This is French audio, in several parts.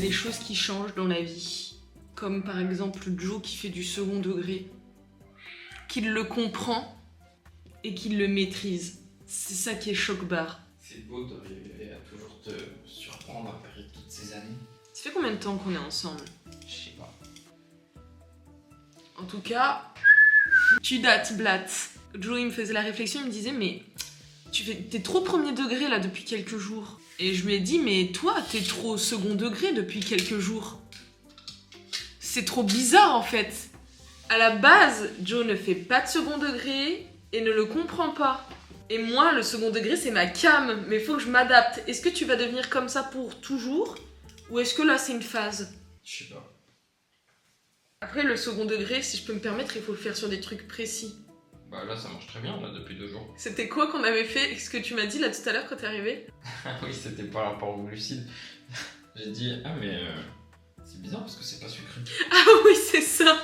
des choses qui changent dans la vie. Comme par exemple Joe qui fait du second degré, qu'il le comprend et qu'il le maîtrise. C'est ça qui est choc-barre. C'est beau d'arriver à toujours te surprendre après toutes ces années. Ça fait combien de temps qu'on est ensemble? Je sais pas. En tout cas, tu dates, Blatt. Joe, il me faisait la réflexion, il me disait, mais t'es trop premier degré là depuis quelques jours. Et je lui ai dit, mais toi, t'es trop second degré depuis quelques jours. C'est trop bizarre en fait. À la base, Joe ne fait pas de second degré et ne le comprend pas. Et moi, le second degré, c'est ma came, mais il faut que je m'adapte. Est-ce que tu vas devenir comme ça pour toujours? Ou est-ce que là, c'est une phase? Je sais pas. Après, le second degré, si je peux me permettre, il faut le faire sur des trucs précis. Bah là, ça marche très bien, là, depuis 2 jours. C'était quoi qu'on avait fait? Ce que tu m'as dit là tout à l'heure quand t'es arrivé? Oui, c'était par rapport au glucides. J'ai dit, ah mais c'est bizarre parce que c'est pas sucré. Ah oui, c'est ça.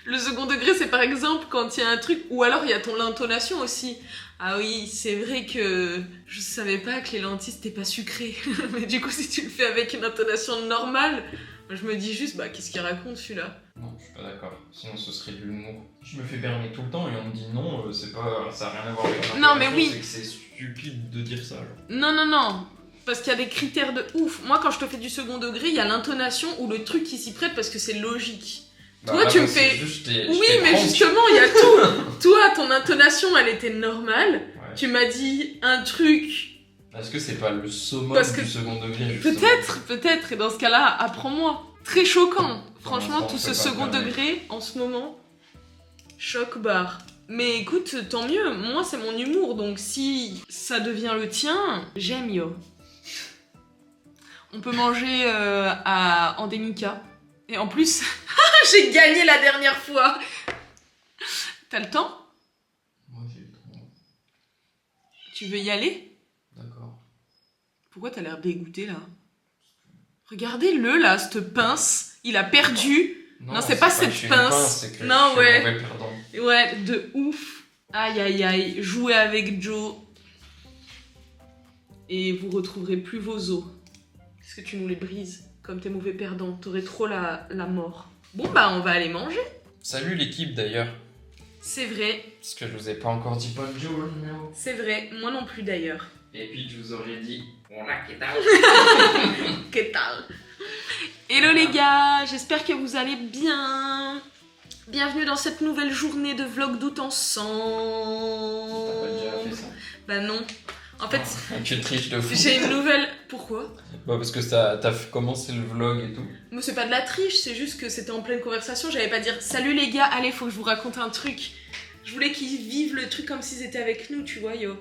Le second degré, c'est par exemple quand il y a un truc, ou alors il y a ton intonation aussi. Ah oui, c'est vrai que je savais pas que les lentilles c'était pas sucré. Mais du coup, si tu le fais avec une intonation normale, je me dis juste, bah qu'est-ce qu'il raconte celui-là? Non, je suis pas d'accord. Sinon, ce serait de l'humour. Je me fais berner tout le temps et on me dit non, c'est pas, ça a rien à voir avec la Non, mais oui. C'est que c'est stupide de dire ça. Genre. Non. Parce qu'il y a des critères de ouf. Moi, quand je te fais du second degré, il y a l'intonation ou le truc qui s'y prête parce que c'est logique. Bah, toi, là, tu me c'est fais. Juste, oui, mais justement, il y a tout. Toi, ton intonation, elle était normale. Ouais. Tu m'as dit un truc. Est-ce que c'est pas le summum Parce que du second degré justement? Peut-être. Et dans ce cas-là, apprends-moi. Très choquant. Franchement, l'instant, tout on ce peut pas second permettre. degré, en ce moment, choc-barre. Mais écoute, tant mieux. Moi, c'est mon humour. Donc, si ça devient le tien, j'aime, yo. On peut manger à Endemica. Et en plus, j'ai gagné la dernière fois. T'as le temps? Moi, j'ai eu le temps. Tu veux y aller? D'accord. Pourquoi t'as l'air dégoûté, là? Regardez-le, là, cette pince. Il a perdu. Non, c'est pas cette que je suis pince. une c'est que Non, je suis ouais. un mauvais perdant. Ouais, de ouf. Aïe. Jouez avec Joe. Et vous retrouverez plus vos os. Est-ce que tu nous les brises? Comme t'es mauvais perdant, t'aurais trop la mort. Bon, bah, on va aller manger. Salut l'équipe d'ailleurs. C'est vrai, Parce que je vous ai pas encore dit bonjour. c'est vrai. Moi non plus, d'ailleurs. Et puis je vous aurais dit hola, qu'est-ce que Que tal? Hello les gars, j'espère que vous allez bien. Bienvenue dans cette nouvelle journée de vlog d'août ensemble. T'as pas déjà fait ça? Bah non. En fait, Tu triches de fou. j'ai une nouvelle... Pourquoi? Bah parce que t'as commencé le vlog et tout. Mais c'est pas de la triche, c'est juste que c'était en pleine conversation. J'allais pas dire « Salut les gars, allez, faut que je vous raconte un truc. » Je voulais qu'ils vivent le truc comme s'ils étaient avec nous, tu vois, yo.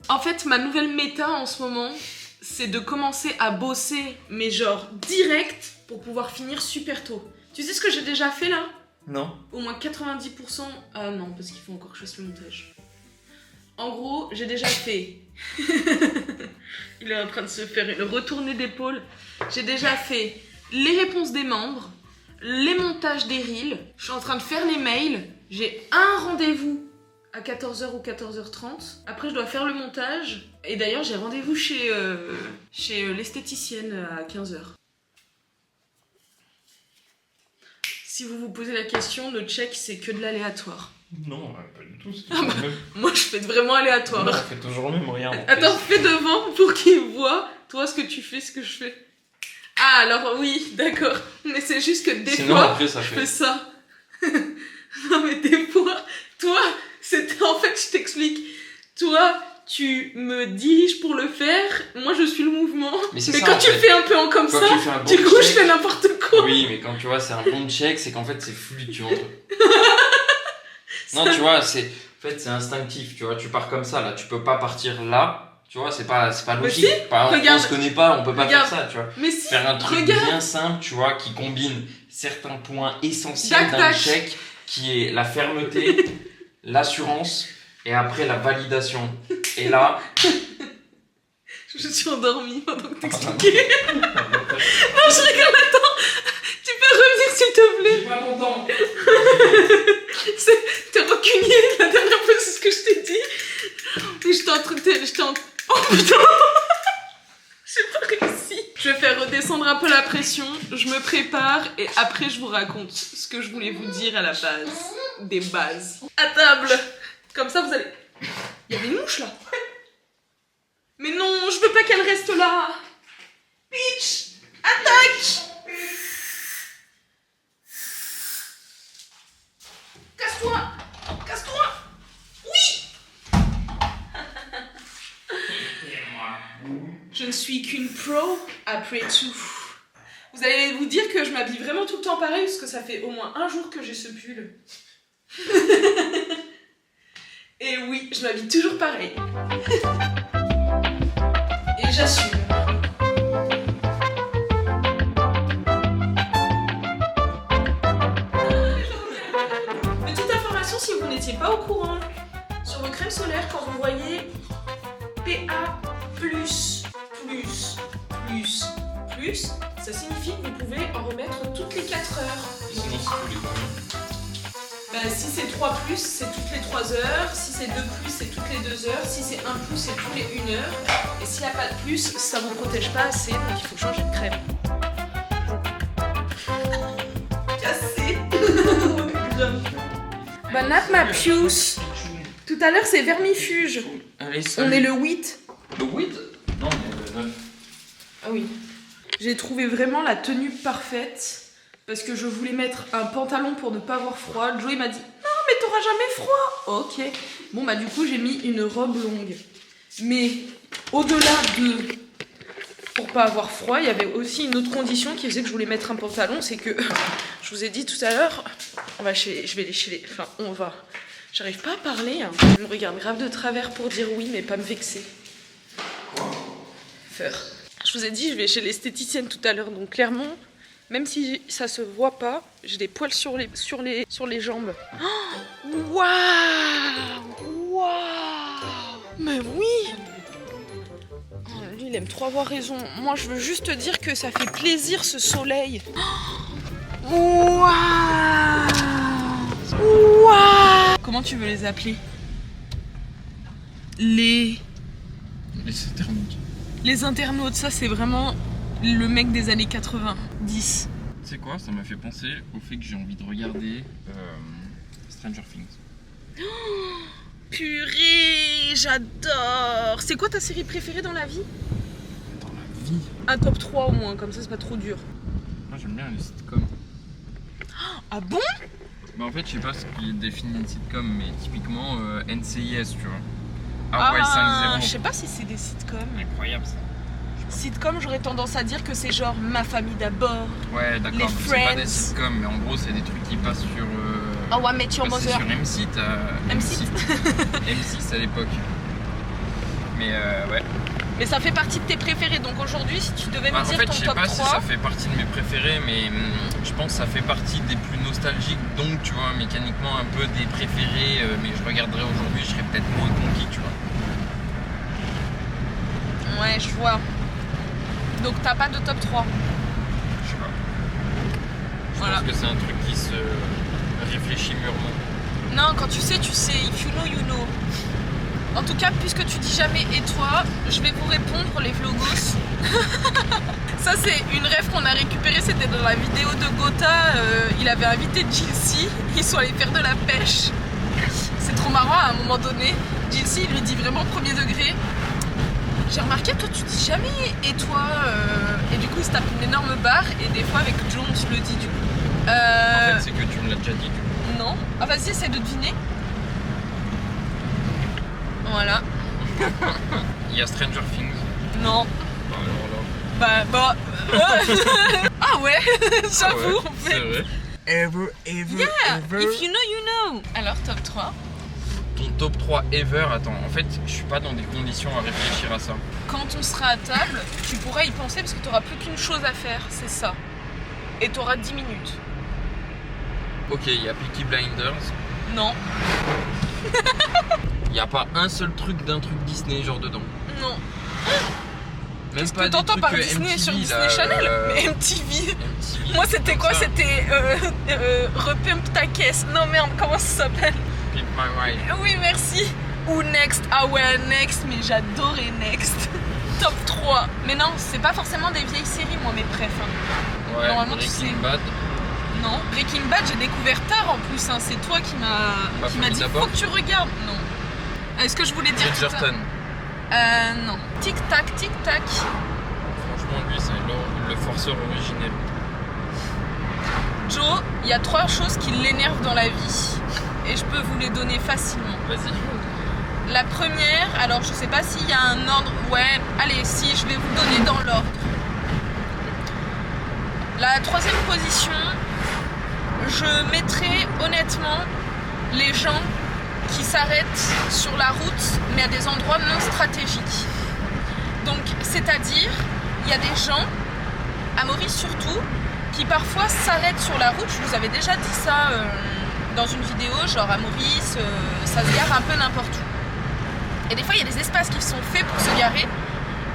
En fait, ma nouvelle méta en ce moment, c'est de commencer à bosser, mais genre direct, pour pouvoir finir super tôt. Tu sais ce que j'ai déjà fait là? Non. Au moins 90%... Ah non, parce qu'il faut encore que je fasse le montage. En gros, j'ai déjà fait... Il est en train de se faire une retournée d'épaule. J'ai déjà fait les réponses des membres, les montages des reels. Je suis en train de faire les mails. J'ai un rendez-vous à 14h ou 14h30. Après, je dois faire le montage. Et d'ailleurs, j'ai rendez-vous chez l'esthéticienne à 15h. Si vous vous posez la question, le check, c'est que de l'aléatoire. Non, pas du tout. Moi, je fais vraiment aléatoire. Non, on fait toujours le même, regarde. Attends, fais devant pour qu'ils voient, toi, ce que tu fais, ce que je fais. Ah, alors oui, d'accord. Mais c'est juste que des Sinon, fois, après, ça je fait... fais ça. Non, mais des fois, toi, c'était... En fait, je t'explique. Toi, tu me diriges pour le faire. Moi, je suis le mouvement. Mais c'est Mais ça, quand en tu fait. le fais un peu en comme Quand ça, tu fais un bon du coup, je check- fais n'importe quoi. Oui, mais quand tu vois, c'est un bon check, c'est qu'en fait, c'est fluide, tu vois. Non, tu vois, c'est... En fait, c'est instinctif, tu vois. Tu pars comme ça, là. Tu peux pas partir là. Tu vois, c'est pas logique. si, Par exemple, regarde. on se connaît pas, on peut pas Regarde. faire ça, tu vois. Mais si, Faire un truc regarde. bien simple, tu vois, qui combine certains points essentiels Tac, d'un tac. check, qui est la fermeté, l'assurance, et après la validation. Et là... Je suis endormie pendant que t'expliquais. Non, je rigole, attends. Tu peux revenir, s'il te plaît. Je suis pas content. T'es rancunier, la dernière fois, c'est ce que je t'ai dit. Et j'étais en train de... Oh putain. J'ai pas réussi. Je vais me prépare et après je vous raconte ce que je voulais vous dire à la base. Des bases. À table. Comme ça vous allez... Il y a des mouches là. Mais non, je veux pas qu'elle reste là. Peach, attaque. Casse-toi. Casse-toi. Oui. Je ne suis qu'une pro après tout. Vous allez vous dire que je m'habille vraiment tout le temps pareil parce que ça fait au moins un jour que j'ai ce pull. Et oui, je m'habille toujours pareil. Et j'assume. Petite information si vous n'étiez pas au courant. Sur vos crèmes solaires, quand vous voyez PA++++, ça signifie que vous pouvez en remettre toutes les 4 heures. Et sinon, c'est tous les combien? Bah, si c'est 3+, c'est toutes les 3 heures. Si c'est 2+, c'est toutes les 2 heures. Si c'est 1+, c'est tous les 1 heure. Et s'il n'y a pas de plus, ça vous protège pas assez, donc il faut changer de crème. Cassé. Bah, nappe ma puce. Tout à l'heure, c'est vermifuge. Allez, On est le 8. Le 8? Non, on est le 9. Ah oui. J'ai trouvé vraiment la tenue parfaite. Parce que je voulais mettre un pantalon pour ne pas avoir froid. Joey m'a dit non mais t'auras jamais froid. Ok. Bon bah du coup j'ai mis une robe longue. Mais au-delà de pour pas avoir froid, il y avait aussi une autre condition qui faisait que je voulais mettre un pantalon, c'est que je vous ai dit tout à l'heure, je vais aller chez les. Enfin on va. J'arrive pas à parler. Hein. Je me regarde grave de travers pour dire oui mais pas me vexer. Faire. Je vous ai dit je vais chez l'esthéticienne tout à l'heure donc clairement. Même si ça se voit pas, j'ai des poils sur les jambes. Waouh! Waouh! Mais oui! Oh, lui, il aime trop avoir raison. Moi, je veux juste te dire que ça fait plaisir ce soleil. Waouh! Waouh! Comment tu veux les appeler? Les internautes. Les internautes, ça c'est vraiment le mec des années 90. Tu sais quoi, ça m'a fait penser au fait que j'ai envie de regarder Stranger Things. Oh, purée, j'adore. C'est quoi ta série préférée dans la vie? Dans la vie? Un top 3 au moins, comme ça c'est pas trop dur. Moi j'aime bien les sitcoms. Ah bon? Bah en fait je sais pas ce qui définit une sitcom, mais typiquement NCIS tu vois. Hawaii 5-0. Je sais pas si c'est des sitcoms. Incroyable ça. Sitcom, j'aurais tendance à dire que c'est genre Ma famille d'abord. Ouais d'accord, Les c'est pas des Friends. sitcoms, mais en gros c'est des trucs qui passent sur... Oh ouais, Met Your c'est Mother. sur M6 M6 à l'époque. Mais ouais. Mais ça fait partie de tes préférés, donc aujourd'hui si tu devais me En dire fait ton je sais top pas 3... si ça fait partie de mes préférés, mais je pense que ça fait partie des plus nostalgiques, donc tu vois, mécaniquement un peu des préférés, mais je regarderai aujourd'hui, je serais peut-être moins conquis, tu vois. Ouais, je vois. Donc t'as pas de top 3? Je sais pas. Je Voilà. pense que c'est un truc qui se réfléchit mûrement. Non, quand tu sais, tu sais. If you know, you know. En tout cas, puisque tu dis jamais et toi, je vais vous répondre les vlogos. Ça, c'est une rêve qu'on a récupérée. C'était dans la vidéo de Gotha. Il avait invité Jilcy. Ils sont allés faire de la pêche. C'est trop marrant à un moment donné. Jilcy, il lui dit vraiment premier degré. J'ai remarqué, toi, tu dis jamais et toi. Et du coup, il se tape une énorme barre. Et des fois, avec Joe, on se le dit du coup. En fait, c'est que tu me l'as déjà dit, du coup. Non. Ah, vas-y, essaie de deviner. Voilà. Il y a Stranger Things. Non. Bah, alors là. Bah. Ah ouais, j'avoue, ouais, en fait. c'est vrai. Ever, Yeah, if you know, you know. Alors, top 3. Ton top 3 ever, attends, en fait, je suis pas dans des conditions à réfléchir à ça. Quand on sera à table, tu pourras y penser parce que tu n'auras plus qu'une chose à faire, c'est ça. Et tu auras 10 minutes. Ok, il y a Peaky Blinders. Non. Il y a pas un seul truc d'un truc Disney genre dedans. Non. Même Qu'est-ce pas que t'entends des par trucs Disney MTV, sur Disney là, Channel? Mais MTV. MTV, Moi, c'était comme quoi? ça. C'était Repump ta caisse. Non, merde, comment ça s'appelle? Pimp My Ride. Oui, merci. Ou Next. Ah ouais, Next, mais j'adorais Next. Top 3. Mais non, c'est pas forcément des vieilles séries, moi, mes préf. Hein. Ouais, Normalement, tu Breaking sais. Bad. Non, Breaking Bad, j'ai découvert tard en plus. Hein. C'est toi qui m'a dit d'abord. faut que tu regardes. Non. Est-ce que je voulais dire Bridgerton. Non. Tic tac, tic tac. Franchement, lui, c'est le forceur originel. Joe, il y a 3 choses qui l'énervent dans la vie. Et je peux vous les donner facilement. Vas-y. La première, alors je sais pas s'il y a un ordre. Ouais, allez, si, je vais vous donner dans l'ordre. La 3e position, je mettrai honnêtement les gens qui s'arrêtent sur la route, mais à des endroits non stratégiques. Donc, c'est-à-dire, il y a des gens, à Maurice surtout, qui parfois s'arrêtent sur la route. Je vous avais déjà dit ça dans une vidéo, genre à Maurice, ça se gare un peu n'importe où. Et des fois, il y a des espaces qui sont faits pour se garer,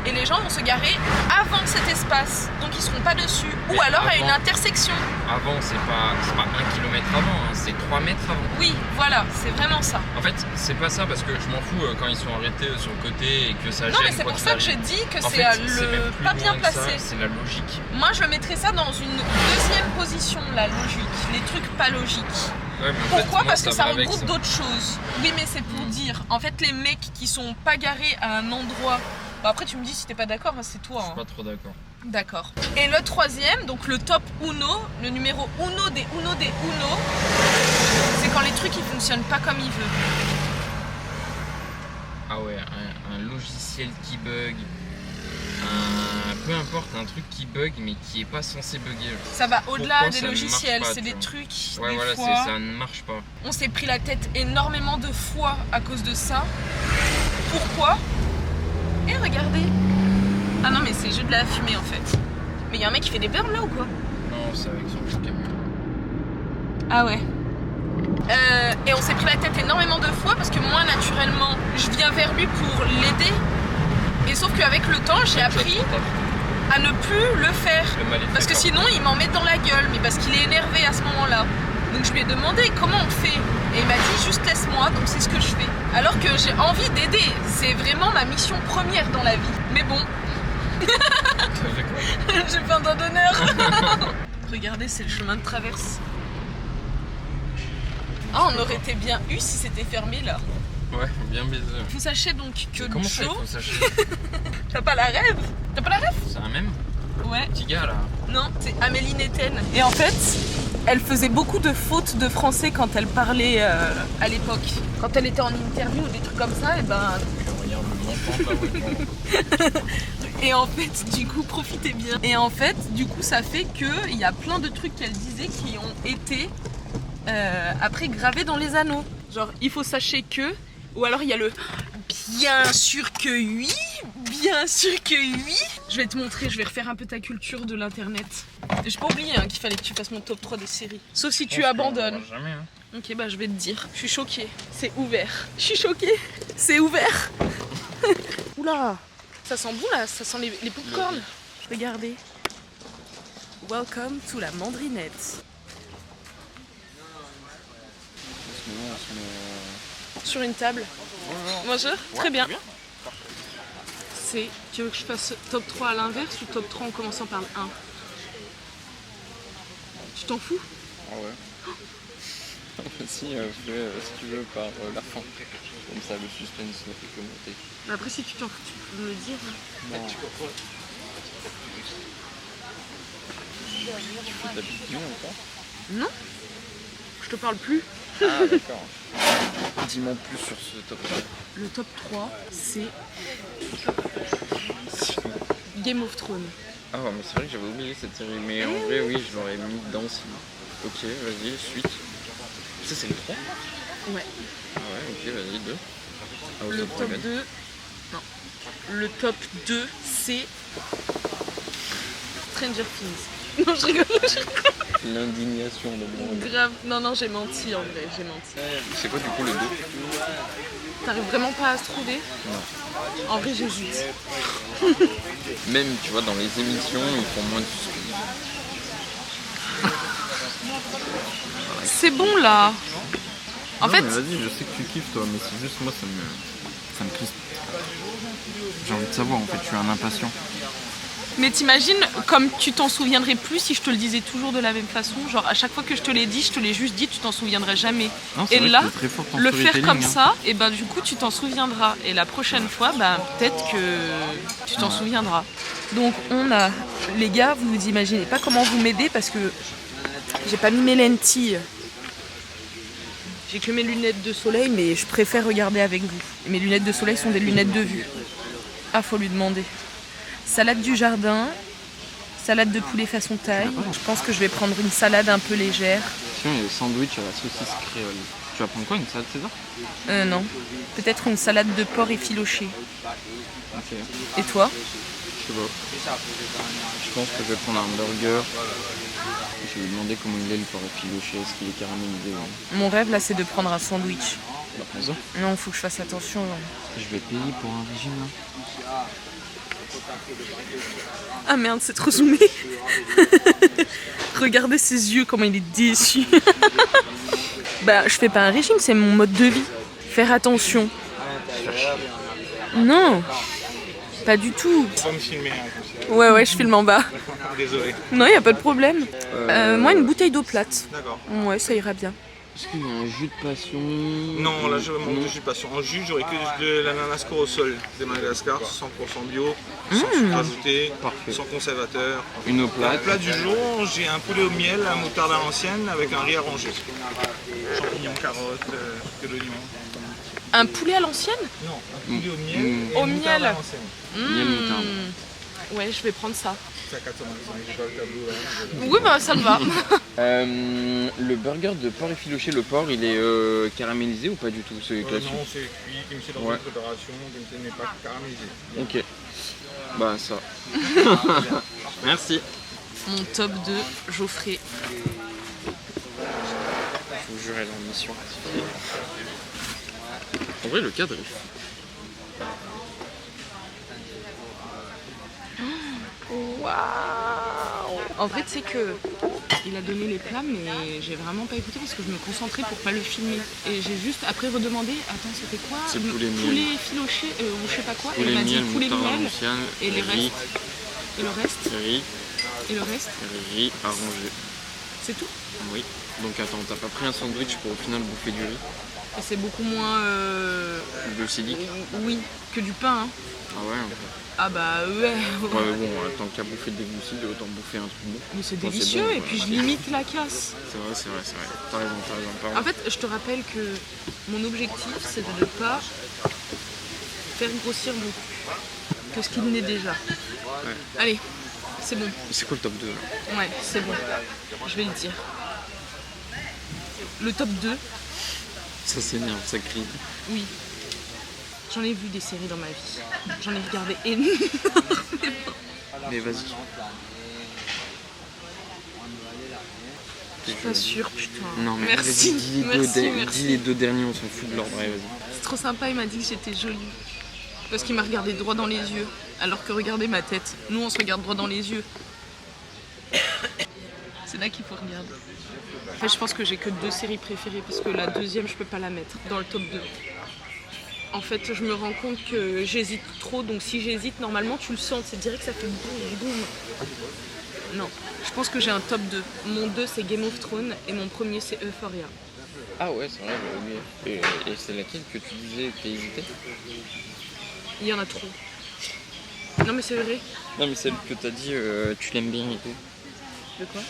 et les gens vont se garer avant cet espace, donc ils seront pas dessus. Mais ou alors à avant- une intersection. Avant, c'est pas 1 kilomètre avant, hein, c'est 3 mètres avant. Oui, voilà, c'est vraiment ça. En fait, c'est pas ça parce que je m'en fous quand ils sont arrêtés sur le côté et que ça gêne. Non, mais c'est quoi pour qu'il ça que j'ai arrive. dit que En c'est fait, c'est même plus pas loin bien que ça, placé. c'est la logique. Moi, je mettrais ça dans une 2e position, la logique. Les trucs pas logiques. Ouais, mais en fait, Pourquoi? moi, Parce que ça va avec regroupe ça. d'autres choses. Oui, mais c'est pour dire. En fait, les mecs qui sont pas garés à un endroit. Bon, après, tu me dis si t'es pas d'accord, hein, c'est toi. Je suis Hein. pas trop d'accord. D'accord. Et le 3e, donc le top uno, le numéro uno des uno, c'est quand les trucs ils fonctionnent pas comme il veut. Ah ouais, un logiciel qui bug, peu importe, un truc qui bug mais qui est pas censé bugger. Ça va au-delà Pourquoi des ça ne marche logiciels, pas, c'est tu des vois. trucs. Ouais, des voilà, fois, ça ne marche pas. on s'est pris la tête énormément de fois à cause de ça. Pourquoi? Et regardez. Ah non, mais c'est juste de la fumée en fait. Mais il y a un mec qui fait des burns là ou quoi? Non, c'est avec son petit camion. Ah ouais. Et on s'est pris la tête énormément de fois parce que moi naturellement je viens vers lui pour l'aider. Et sauf qu'avec le temps j'ai appris à ne plus le faire. Le mal est Parce fait, que quoi. sinon il m'en met dans la gueule, mais parce qu'il est énervé à ce moment-là. Donc je lui ai demandé comment on fait. Et il m'a dit juste laisse-moi, donc c'est ce que je fais. Alors que j'ai envie d'aider, c'est vraiment ma mission première dans la vie. Mais bon, T'as fait quoi? j'ai fait un doigt d'honneur. Regardez, c'est le chemin de traverse. Ah, on aurait été bien eu si c'était fermé là. Ouais, bien baisé. Vous sachez donc que Comment ça, il Joe, faut s'acheter? t'as pas la rêve? T'as pas la rêve? C'est un même Ouais. petit gars là. Non, c'est Amélie Netten. Et en fait, elle faisait beaucoup de fautes de français quand elle parlait à l'époque. Quand elle était en interview ou des trucs comme ça, et ben. Regarde le montant là, ouais. Et en fait, du coup, profitez bien. Et en fait, du coup, ça fait qu'il y a plein de trucs qu'elle disait qui ont été après gravés dans les anneaux. Genre, il faut sachez que. Ou alors il y a le bien sûr que oui, bien sûr que oui. Je vais te montrer, je vais refaire un peu ta culture de l'internet. J'ai pas oublié hein, qu'il fallait que tu fasses mon top 3 des séries. Sauf si tu abandonnes. Jamais, hein. Ok, bah je vais te dire. Je suis choquée. C'est ouvert. Je suis choquée. C'est ouvert. Oula. Ça sent bon là, ça sent les popcorn. Regardez. Welcome to la Mandrinette. Sur une table. Bonjour. Très bien. C'est. Tu veux que je fasse top 3 à l'inverse ou top 3 en commençant par le 1? Tu t'en fous? Ah ouais. Si, fais si tu veux par la fin. Comme ça, le suspense ne fait que monter. Après, si tu t'en fous, tu peux me le dire. Non. Tu fais ta vision ou pas? Non. Je te parle plus. Ah d'accord. Dis-moi plus sur ce top 3. Le top 3, c'est Game of Thrones. Ah ouais, mais c'est vrai que j'avais oublié cette série. Mais en vrai, oui, je l'aurais mis dedans aussi. Ok, vas-y, suite. Ça, c'est le 3? Ouais. Ah ouais, ok, vas-y, 2. Ah, au Le top top Regan. 2. Non. Le top 2, c'est Stranger Things. Non, je rigole. L'indignation de mon. Grave. Non, non, j'ai menti en vrai, j'ai menti. C'est quoi du coup le 2? T'arrives vraiment pas à se trouver? Non. En vrai, j'hésite. Même, tu vois, dans les émissions, ils font moins de suspense. C'est bon là. En Non, fait, mais vas-y, je sais que tu kiffes toi, mais c'est juste moi, ça me crispe. J'ai envie de savoir, en fait, je suis un impatient. Mais t'imagines, comme tu t'en souviendrais plus si je te le disais toujours de la même façon. Genre, à chaque fois que je te l'ai dit, je te l'ai juste dit, tu t'en souviendrais jamais. Non, c'est Et vrai là, que t'es très forte en le faire storytelling, comme hein. ça, et ben du coup, tu t'en souviendras. Et la prochaine fois, peut-être que tu t'en souviendras. Donc, on a... Les gars, vous imaginez pas comment vous m'aidez parce que j'ai pas mis mes lentilles. J'ai que mes lunettes de soleil, mais je préfère regarder avec vous. Et mes lunettes de soleil sont des lunettes de vue. Ah, faut lui demander. Salade du jardin, salade de poulet façon thaï. Je pense que je vais prendre une salade un peu légère. Sinon, il y a le sandwich à la saucisse créole. Tu vas prendre quoi, une salade César? Non. Peut-être une salade de porc effiloché. Ok. Et toi? Je sais pas. Je pense que je vais prendre un burger. Je vais lui demander comment il est le porc effiloché, est-ce qu'il est caramélisé ou... Mon rêve là, c'est de prendre un sandwich. Bah, prends ça. Non, faut que je fasse attention. Je vais payer pour un régime là. Ah merde, c'est trop zoomé. Regardez ses yeux, comment il est déçu. Je fais pas un régime, c'est mon mode de vie. Faire attention. Non, pas du tout. Faut me filmer, hein, Ouais, je filme en bas. désolé. Non, y a pas de problème. Moi, une bouteille d'eau plate. D'accord. Ouais, ça ira bien. Est-ce qu'il y a un jus de passion? Non, là je manque de jus de passion. En jus, j'aurais que de l'ananas Corosol de Madagascar, 100% bio, sans sucre ajouté, Parfait. sans conservateur. Une eau Pour le plate. plat du jour, j'ai un poulet au miel, un moutarde à l'ancienne avec un riz arrangé. Champignons, carottes, de l'oignon. Un poulet à l'ancienne? Non, un poulet au miel et Au une moutarde miel. à l'ancienne. Miel moutarde. Ouais, je vais prendre ça. C'est à 495, j'ai pas le tableau là. Oui, ça me va. Le burger de porc effiloché, le porc, il est caramélisé ou pas du tout? C'est classique. Non, c'est cuit, comme c'est dans Ouais. une préparation, comme ce n'est pas caramélisé. Ok. Bah ça. Merci. Mon top 2, Geoffrey. Je vous jure, elle est en mission. En vrai, le cadre est fou. Waouh! En vrai, tu sais que il a donné les plats, mais j'ai vraiment pas écouté parce que je me concentrais pour pas le filmer. Et j'ai juste après redemandé, attends, c'était quoi? C'est poulet miel. Poulet filoché, ou je sais pas quoi. Et Poulet il m'a dit miel, poulet moutarde à miel. l'ancienne, Et les riz, restes. Et le reste? riz, Et le reste? riz arrangé. C'est tout? Oui. Donc attends, t'as pas pris un sandwich pour au final bouffer du riz? Et c'est beaucoup moins. Glucidique? Oui, que du pain. Hein. Ah ouais, en fait. Ah bah ouais. Ouais, mais bon, tant qu'à bouffer des glucides, autant bouffer un truc bon. Mais c'est Quand c'est délicieux bon, et puis je limite la casse. C'est vrai. T'as raison. Pardon. En fait, je te rappelle que mon objectif, c'est de ne pas faire grossir beaucoup que ce qu'il n'est déjà. Allez, c'est bon. C'est quoi le top 2 là? Ouais, c'est bon. Je vais le dire. Le top 2, Ça s'énerve, ça crie. oui. J'en ai vu des séries dans ma vie. J'en ai regardé énormément. Mais vas-y. Je suis pas sûre, putain. Non, mais merci, vas-y, merci. dis les deux derniers, on s'en fout de l'ordre. Allez, vas-y. C'est trop sympa, il m'a dit que j'étais jolie. Parce qu'il m'a regardé droit dans les yeux. Alors que regardez ma tête. Nous, on se regarde droit dans les yeux. C'est là qu'il faut regarder. En fait, je pense que j'ai que 2 séries préférées parce que la deuxième, je peux pas la mettre dans le top 2. En fait, je me rends compte que j'hésite trop. Donc si j'hésite, normalement, tu le sens. C'est direct que ça fait boum, boum. Non, je pense que j'ai un top 2. Mon 2, c'est Game of Thrones et mon premier, c'est Euphoria. Ah ouais, c'est vrai, j'ai oublié. Et c'est laquelle que tu disais que t'hésitais? Il y en a trop. Non, mais c'est vrai. Non, mais celle que t'as dit, tu l'aimes bien et tout. De quoi?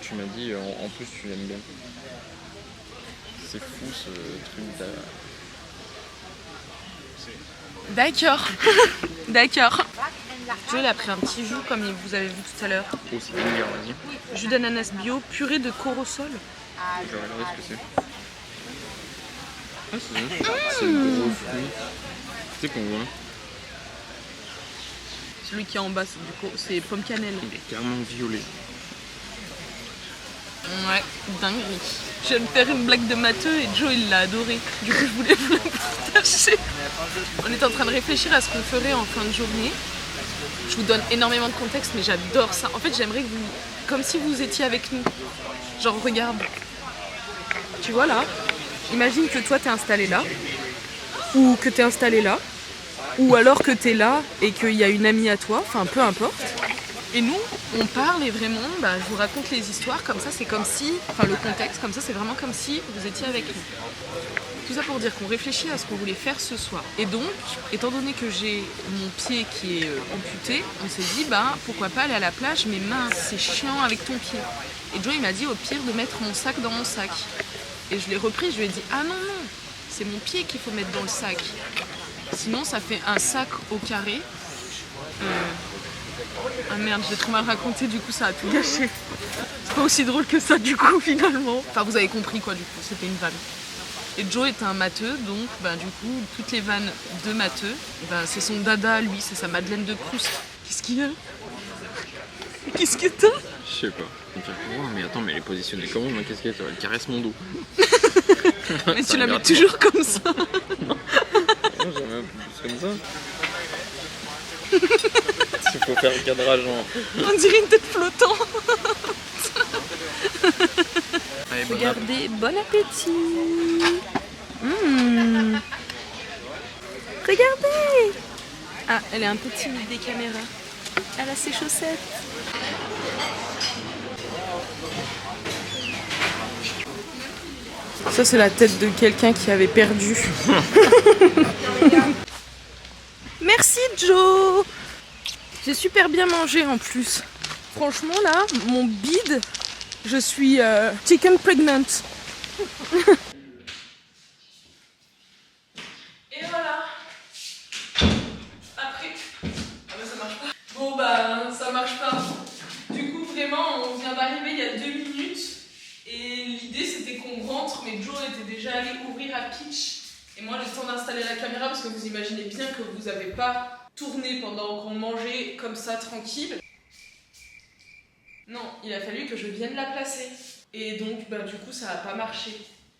Tu m'as dit, en plus, tu l'aimes bien. C'est fou ce truc de... D'accord. D'accord. Joël a pris un petit jus comme vous avez vu tout à l'heure. Oh, c'est bien, vas-y. Jus d'ananas bio, purée de corosol. Je regarderai ce que c'est. Ah, c'est bien. C'est le gros fruit. Tu sais qu'on voit. Celui qui est en bas, c'est pomme cannelle. Il est carrément violet. Ouais, dingue. Je viens de faire une blague de matheux et Joe il l'a adoré. Du coup je voulais vous la partager. On est en train de réfléchir à ce qu'on ferait en fin de journée. Je vous donne énormément de contexte mais j'adore ça. En fait j'aimerais que vous, comme si vous étiez avec nous. Genre regarde. Tu vois là, imagine que toi t'es installé là. Ou que t'es installé là. ou alors que t'es là et qu'il y a une amie à toi, enfin peu importe. Et nous, on parle et vraiment, je vous raconte les histoires, comme ça c'est comme si, enfin le contexte, comme ça c'est vraiment comme si vous étiez avec nous. Tout ça pour dire qu'on réfléchit à ce qu'on voulait faire ce soir. Et donc, étant donné que j'ai mon pied qui est amputé, on s'est dit, pourquoi pas aller à la plage, mais mince, c'est chiant avec ton pied. Et Joe, il m'a dit au pire de mettre mon sac dans mon sac. Et je l'ai repris, je lui ai dit, ah non, c'est mon pied qu'il faut mettre dans le sac. Sinon, ça fait un sac au carré. Ah merde, j'ai trop mal raconté, du coup ça a tout gâché. C'est pas aussi drôle que ça du coup finalement. Enfin vous avez compris quoi du coup, c'était une vanne. Et Joe est un matheux, donc du coup toutes les vannes de matheux, c'est son dada lui, c'est sa Madeleine de Proust. Qu'est-ce qu'il y a? Qu'est-ce que t'as? Je sais pas. Mais attends, mais elle est positionnée comment? Qu'est-ce qu'elle fait? Elle caresse mon dos. Mais tu la mets toujours comme ça. Non, jamais un peu plus comme ça. Il faut faire le cadrage en... On dirait une tête flottante. Allez, Regardez, bon appétit. Regardez. Ah, elle est un peu timide des caméras. Elle a ses chaussettes. Ça, c'est la tête de quelqu'un qui avait perdu. Merci, Joe. J'ai super bien mangé en plus. Franchement, là, mon bide, je suis chicken pregnant. Et voilà. Après. Ah bah ça marche pas. Bon ça marche pas. Du coup vraiment on vient d'arriver il y a 2 minutes. Et l'idée c'était qu'on rentre, mais Joe était déjà allé ouvrir à Peach. Et moi le temps d'installer la caméra, parce que vous imaginez bien que vous n'avez pas tourné pendant qu'on mangeait comme ça tranquille. Non, il a fallu que je vienne la placer. Et donc du coup ça n'a pas marché.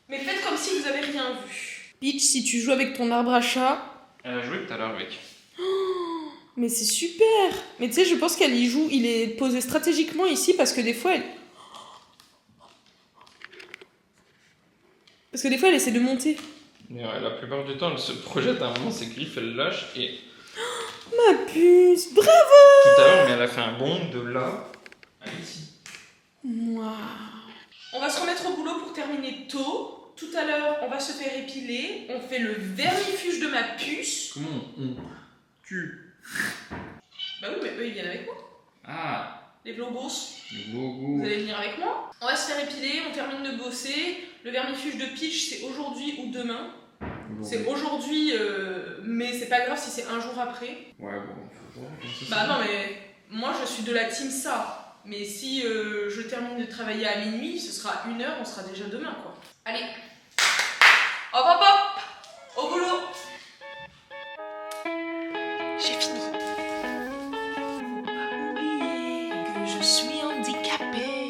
Mais faites comme si vous avez rien vu. Peach, si tu joues avec ton arbre à chat... Elle a joué tout à l'heure avec. Oh, mais c'est super. Mais tu sais, je pense qu'elle y joue, il est posé stratégiquement ici parce que des fois elle... Parce que des fois elle essaie de monter. Mais la plupart du temps, elle se projette à un moment, ses griffes, elle lâche et... Ma puce, bravo! Tout à l'heure, mais elle a fait un bond de là à ici. Waouh. On va se remettre au boulot pour terminer tôt. Tout à l'heure, on va se faire épiler. On fait le vermifuge de ma puce. Comment on tue? Bah oui, mais eux, ils viennent avec moi. Ah, Les blogos. le beau Vous goût. allez venir avec moi. On va se faire épiler, on termine de bosser. Le vermifuge de Peach, c'est aujourd'hui ou demain. C'est aujourd'hui, mais c'est pas grave si c'est un jour après. Ouais, bon, faut voir. Bah non, mais moi, je suis de la team ça. Mais si je termine de travailler à minuit, ce sera 1 heure, on sera déjà demain, quoi. Allez. Hop, hop, hop. Au boulot. J'ai fini. Faut pas oublier que je suis handicapée.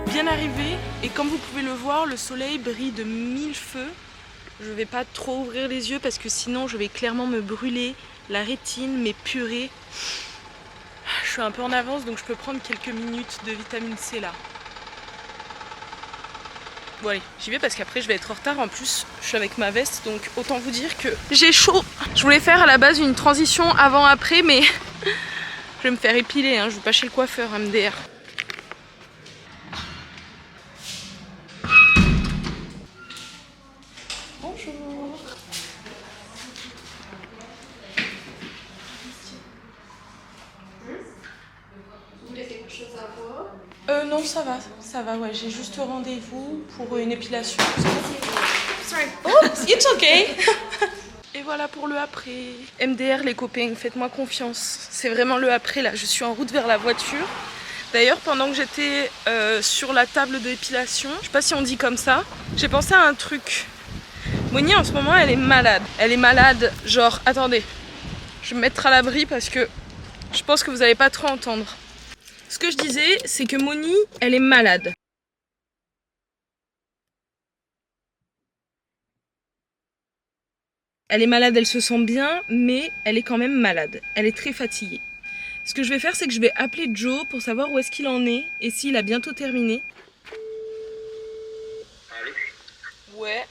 Bien arrivé, et comme vous pouvez le voir, le soleil brille de 1000 feux. Je vais pas trop ouvrir les yeux parce que sinon je vais clairement me brûler la rétine, mes purées. Je suis un peu en avance donc je peux prendre quelques minutes de vitamine C là. Bon allez, j'y vais parce qu'après je vais être en retard. En plus, je suis avec ma veste donc autant vous dire que j'ai chaud. Je voulais faire à la base une transition avant-après mais je vais me faire épiler, hein. Je vais pas chez le coiffeur MDR. Bonjour. Vous voulez quelque chose à boire? Non, ça va, ouais, j'ai juste rendez-vous pour une épilation. Sorry. Oh, it's okay. Et voilà pour le après. MDR les copains, faites-moi confiance. C'est vraiment le après là, je suis en route vers la voiture. D'ailleurs, pendant que j'étais sur la table d'épilation, je sais pas si on dit comme ça, j'ai pensé à un truc. Moni en ce moment elle est malade. Elle est malade, genre, attendez, je vais me mettre à l'abri parce que je pense que vous allez pas trop entendre. Ce que je disais, c'est que Moni, elle est malade. Elle est malade, elle se sent bien, mais elle est quand même malade. Elle est très fatiguée. Ce que je vais faire, c'est que je vais appeler Joe pour savoir où est-ce qu'il en est et s'il a bientôt terminé. Allô? Ouais,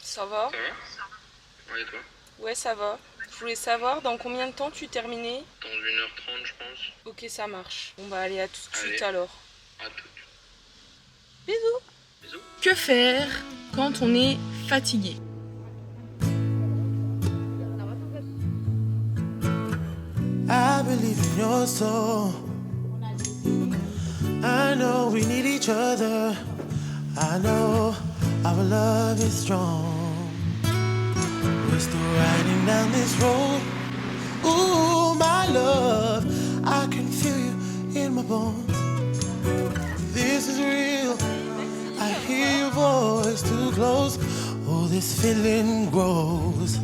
ça va? Ça va? Ouais, et toi? Ouais, ça va. Je voulais savoir dans combien de temps tu terminais? Dans 1h30, je pense. Ok, ça marche. Bon bah allez, à tout de suite Allez. alors. À toutes. Bisous. Bisous. Que faire quand on est fatigué? I believe in your soul. I know we need each other. I know our love is strong. We're still riding down this road. Ooh, my love, I can feel you in my bones. This is real. I hear your voice too close. Oh, this feeling grows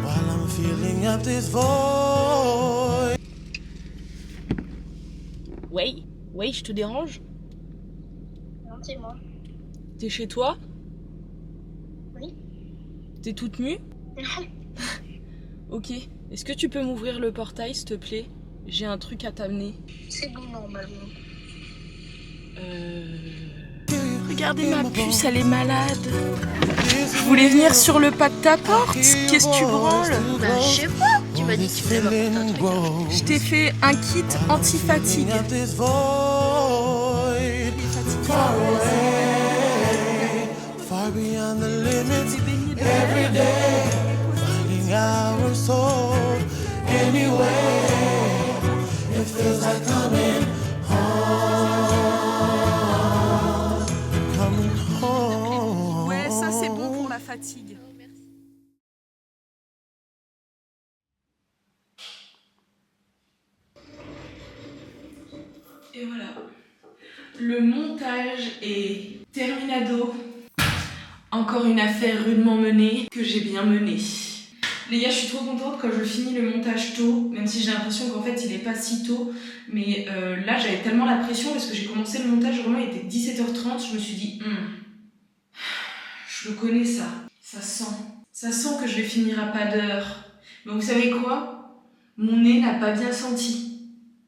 while I'm feeling up this void. Ouais, je te dérange? Non, c'est moi. T'es chez toi? Oui. T'es toute nue? Non. Ok. Est-ce que tu peux m'ouvrir le portail, s'il te plaît? J'ai un truc à t'amener. C'est bon, normalement. Regardez ma puce, elle est malade. Je voulais venir sur le pas de ta porte. Qu'est-ce que tu branles? Bah, je sais pas. Tu m'as dit que tu voulais m'apporter un truc. Je t'ai fait un kit anti-fatigue. Up this void, far away, far beyond the limits. Every day, finding our soul. Anyway, it feels like coming home. Coming home. Ouais, ça c'est bon pour la fatigue. Et voilà. Le montage est terminado. Encore une affaire rudement menée que j'ai bien menée. Les gars, je suis trop contente quand je finis le montage tôt, même si j'ai l'impression qu'en fait il est pas si tôt. Mais là j'avais tellement la pression parce que j'ai commencé le montage, vraiment il était 17h30, je me suis dit je le connais ça sent que je vais finir à pas d'heure. Mais vous savez quoi? Mon nez n'a pas bien senti.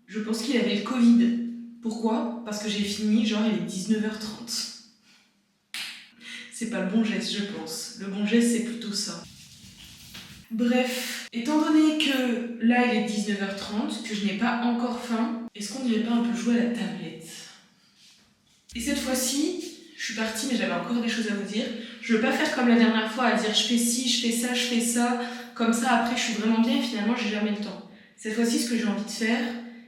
Je pense qu'il avait le Covid. Pourquoi? Parce que j'ai fini, genre il est 19h30. C'est pas le bon geste, je pense. Le bon geste, c'est plutôt ça. Bref, étant donné que là, il est 19h30, que je n'ai pas encore faim, est-ce qu'on n'irait pas un peu jouer à la tablette? Et cette fois-ci, je suis partie, mais j'avais encore des choses à vous dire. Je veux pas faire comme la dernière fois, à dire je fais ci, je fais ça, comme ça, après je suis vraiment bien et finalement j'ai jamais le temps. Cette fois-ci, ce que j'ai envie de faire,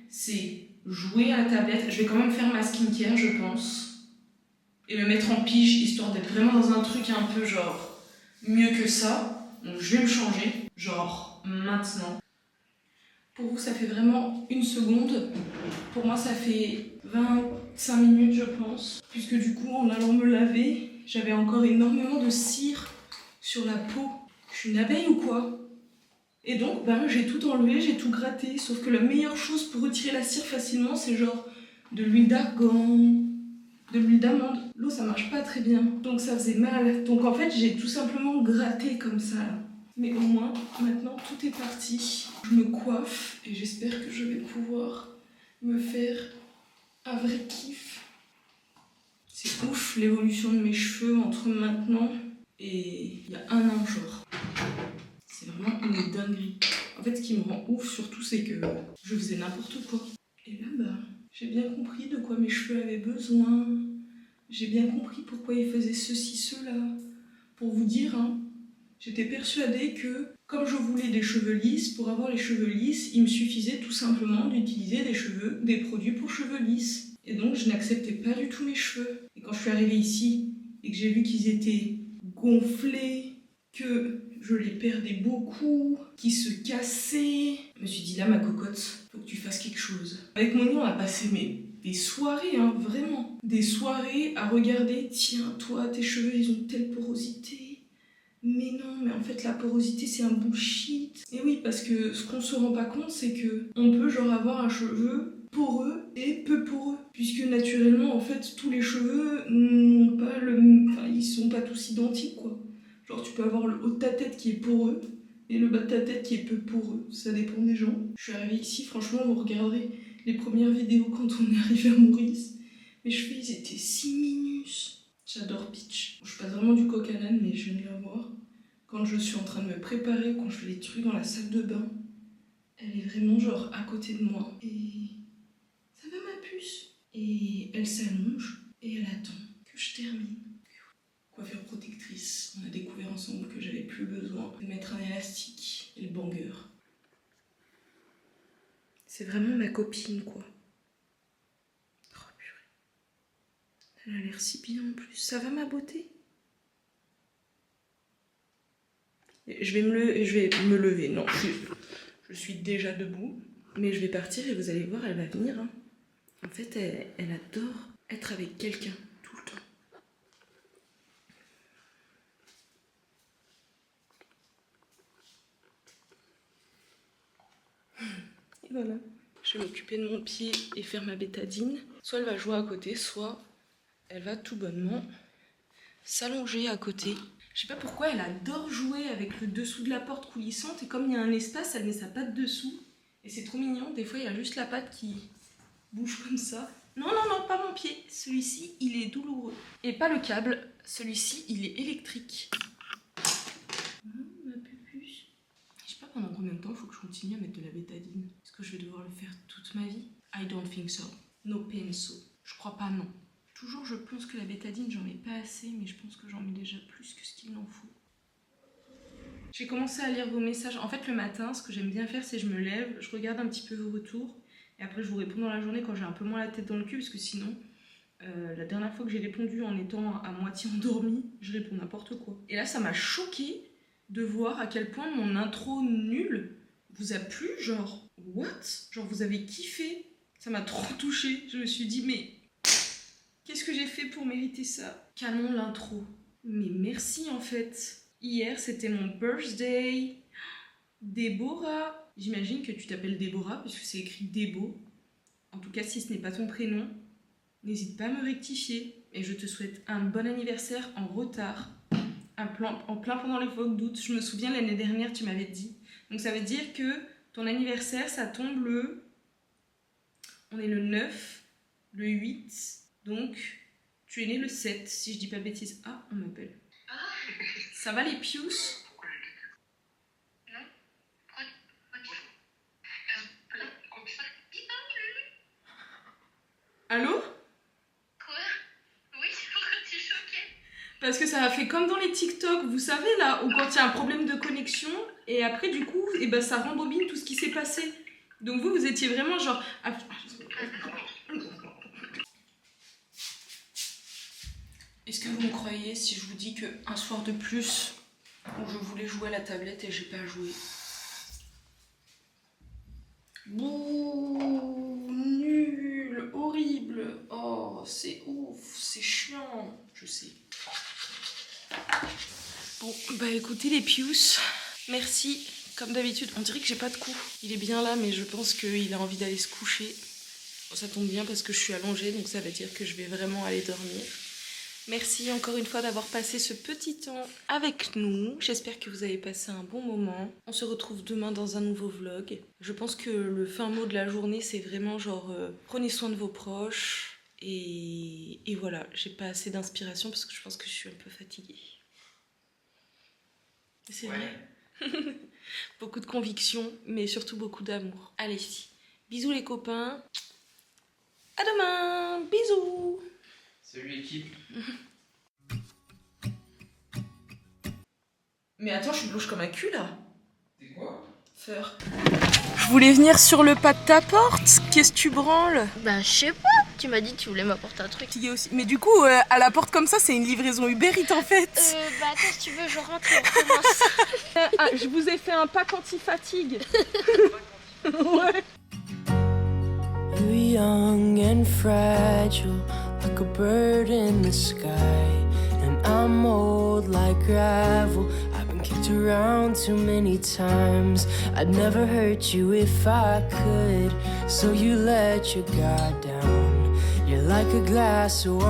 c'est jouer à la tablette. Je vais quand même faire ma skincare, je pense. Et me mettre en pige, histoire d'être vraiment dans un truc un peu genre mieux que ça. Donc je vais me changer, genre maintenant. Pour vous, ça fait vraiment une seconde. Pour moi, ça fait 25 minutes, je pense. Puisque du coup, en allant me laver, j'avais encore énormément de cire sur la peau. Je suis une abeille ou quoi? Et donc, j'ai tout enlevé, j'ai tout gratté. Sauf que la meilleure chose pour retirer la cire facilement, c'est genre de l'huile d'argan, de l'huile d'amande. L'eau, ça marche pas très bien, donc ça faisait mal. Donc en fait, j'ai tout simplement gratté comme ça là. Mais au moins, maintenant, tout est parti. Je me coiffe et j'espère que je vais pouvoir me faire un vrai kiff. C'est ouf l'évolution de mes cheveux entre maintenant et il y a un an genre. C'est vraiment une dinguerie. En fait, ce qui me rend ouf surtout, c'est que je faisais n'importe quoi. Et là, j'ai bien compris de quoi mes cheveux avaient besoin. J'ai bien compris pourquoi ils faisaient ceci, cela. Pour vous dire, j'étais persuadée que, comme je voulais des cheveux lisses, pour avoir les cheveux lisses, il me suffisait tout simplement d'utiliser des produits pour cheveux lisses. Et donc, je n'acceptais pas du tout mes cheveux. Et quand je suis arrivée ici, et que j'ai vu qu'ils étaient gonflés, que je les perdais beaucoup, qu'ils se cassaient, je me suis dit, là, ma cocotte, faut que tu fasses quelque chose. Avec Moni, on a passé des soirées, vraiment. Des soirées à regarder, tiens, toi, tes cheveux, ils ont telle porosité. Mais non, mais en fait, la porosité, c'est un bullshit. Et oui, parce que ce qu'on se rend pas compte, c'est que on peut genre avoir un cheveu poreux et peu poreux. Puisque naturellement, en fait, tous les cheveux n'ont pas le... Enfin, ils sont pas tous identiques, quoi. Genre, tu peux avoir le haut de ta tête qui est poreux et le bas de ta tête qui est peu poreux. Ça dépend des gens. Je suis arrivée ici, franchement, vous regarderez les premières vidéos quand on est arrivé à Maurice. Mes cheveux, ils étaient si minus. J'adore Peach. Je passe vraiment du coq à l'âne, mais je viens de la voir. Quand je suis en train de me préparer, quand je fais les trucs dans la salle de bain, elle est vraiment genre à côté de moi. Et ça va ma puce. Et elle s'allonge et elle attend que je termine. Coiffure protectrice. On a découvert ensemble que j'avais plus besoin de mettre un élastique et le banger. C'est vraiment ma copine, quoi. Oh purée. Elle a l'air si bien en plus. Ça va ma beauté? Je vais me lever. Non, je suis déjà debout. Mais je vais partir et vous allez voir, elle va venir. Hein. En fait, elle adore être avec quelqu'un tout le temps. Et voilà. Je vais m'occuper de mon pied et faire ma bétadine. Soit elle va jouer à côté, soit elle va tout bonnement s'allonger à côté. Je sais pas pourquoi elle adore jouer avec le dessous de la porte coulissante et comme il y a un espace, elle met sa patte dessous. Et c'est trop mignon, des fois il y a juste la patte qui bouge comme ça. Non, non, non, pas mon pied. Celui-ci, il est douloureux. Et pas le câble, celui-ci, il est électrique. Ma pupuche. Je sais pas pendant combien de temps il faut que je continue à mettre de la bétadine. Est-ce que je vais devoir le faire toute ma vie? I don't think so. No pain so. Je crois pas, non. Toujours je pense que la bétadine, j'en mets pas assez, mais je pense que j'en mets déjà plus que ce qu'il en faut. J'ai commencé à lire vos messages. En fait, le matin, ce que j'aime bien faire, c'est je me lève, je regarde un petit peu vos retours, et après je vous réponds dans la journée quand j'ai un peu moins la tête dans le cul, parce que sinon, la dernière fois que j'ai répondu en étant à moitié endormie, je réponds n'importe quoi. Et là, ça m'a choquée de voir à quel point mon intro nulle vous a plu, genre, what? Genre, vous avez kiffé. Ça m'a trop touchée. Je me suis dit, mais qu'est-ce que j'ai fait pour mériter ça? Canon l'intro. Mais merci en fait. Hier, c'était mon birthday. Déborah. J'imagine que tu t'appelles Déborah, puisque c'est écrit Débo. En tout cas, si ce n'est pas ton prénom, n'hésite pas à me rectifier. Et je te souhaite un bon anniversaire en retard. En plein pendant les faux d'août. Je me souviens, l'année dernière, tu m'avais dit. Donc ça veut dire que ton anniversaire, ça tombe le... On est le 9, le 8. Donc, tu es né le 7, si je dis pas de bêtises. Ah, on m'appelle. Ça va les pious? Allô? Quoi? Oui, pourquoi tu es choquée? Parce que ça a fait comme dans les TikTok, vous savez là, où quand il y a un problème de connexion, et après du coup, et ben, ça rembobine tout ce qui s'est passé. Donc vous étiez vraiment genre... Est-ce que vous me croyez si je vous dis qu'un soir de plus, où je voulais jouer à la tablette et j'ai pas joué? Bouh, nul, horrible. Oh, c'est ouf, c'est chiant, je sais. Bon, bah écoutez les pious, merci. Comme d'habitude, on dirait que j'ai pas de cou. Il est bien là, mais je pense qu'il a envie d'aller se coucher. Bon, ça tombe bien parce que je suis allongée, donc ça veut dire que je vais vraiment aller dormir. Merci encore une fois d'avoir passé ce petit temps avec nous. J'espère que vous avez passé un bon moment. On se retrouve demain dans un nouveau vlog. Je pense que le fin mot de la journée, c'est vraiment genre prenez soin de vos proches. Et voilà, j'ai pas assez d'inspiration parce que je pense que je suis un peu fatiguée. C'est vrai. Beaucoup de conviction, mais surtout beaucoup d'amour. Allez, bisous les copains. À demain, bisous. Salut l'équipe. Mais attends, je suis blanche comme un cul là. C'est quoi? Feur. Je voulais venir sur le pas de ta porte. Qu'est-ce que tu branles? Bah, je sais pas. Tu m'as dit que tu voulais m'apporter un truc. Aussi. Mais du coup, à la porte comme ça, c'est une livraison Uber Eats en fait. Bah, attends, si tu veux, je rentre et on commence. Je vous ai fait un pack anti-fatigue. Ouais. You're young and fragile, like a bird in the sky. And I'm old like gravel. I've been looked around too many times. I'd never hurt you if I could. So you let your guard down. You're like a glass of wine.